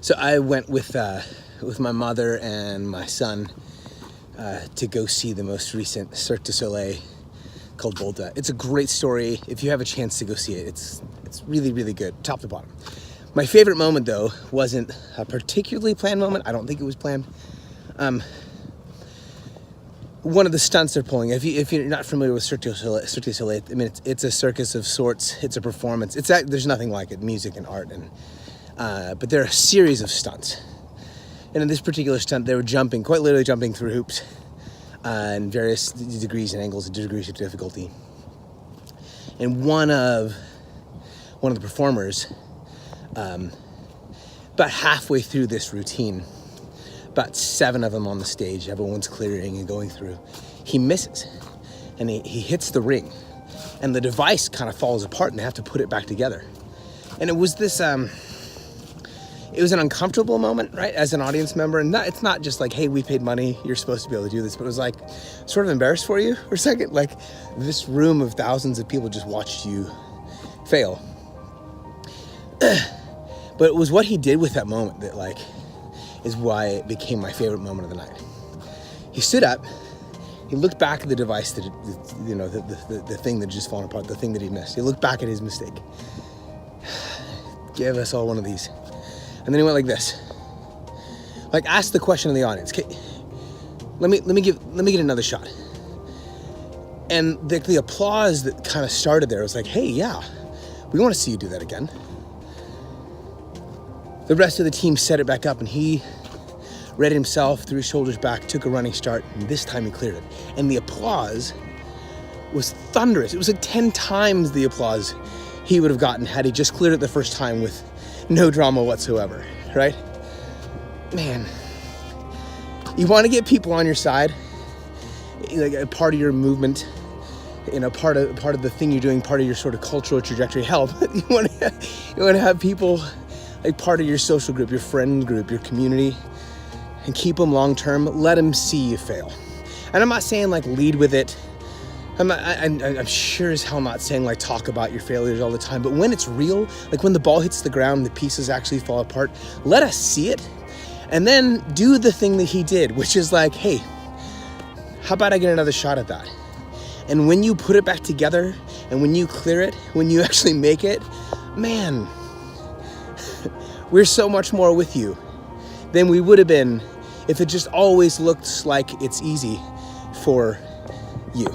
So I went with my mother and my son to go see the most recent Cirque du Soleil called Volta. It's a great story. If you have a chance to go see it, it's really, really good, top to bottom. My favorite moment, though, wasn't a particularly planned moment. I don't think it was planned. One of the stunts they're pulling, if you're not familiar with Cirque du Soleil, I mean, it's a circus of sorts. It's a performance. There's nothing like it, music and art, but there are a series of stunts. And in this particular stunt, they were jumping, quite literally jumping through hoops, in various degrees and angles and degrees of difficulty. And one of the performers, about halfway through this routine, about 7 of them on the stage, everyone's clearing and going through, he misses, and he hits the ring, and the device kind of falls apart, and they have to put it back together. And it was this, it was an uncomfortable moment, right, as an audience member, and it's not just like, hey, we paid money, you're supposed to be able to do this, but it was like, sort of embarrassed for you for a second, like, this room of thousands of people just watched you fail. But it was what he did with that moment that, like, is why it became my favorite moment of the night. He stood up, he looked back at the device, the thing that had just fallen apart, the thing that he missed. He looked back at his mistake. Give us all one of these. And then he went like this. Like, ask the question in the audience. Okay, let me get another shot. And the applause that kind of started there was like, hey, yeah, we want to see you do that again. The rest of the team set it back up, and he read it himself, threw his shoulders back, took a running start, and this time he cleared it. And the applause was thunderous. It was like 10 times the applause he would have gotten had he just cleared it the first time with no drama whatsoever, right? Man, you want to get people on your side, like a part of your movement, part of the thing you're doing, part of your sort of cultural trajectory. Hell, you want to have people like part of your social group, your friend group, your community, and keep them long term. Let them see you fail. And I'm not saying like lead with it. I'm sure as hell not saying like talk about your failures all the time, but when it's real, like when the ball hits the ground, the pieces actually fall apart, let us see it, and then do the thing that he did, which is like, hey, how about I get another shot at that? And when you put it back together, and when you clear it, when you actually make it, man, we're so much more with you than we would have been if it just always looked like it's easy for you.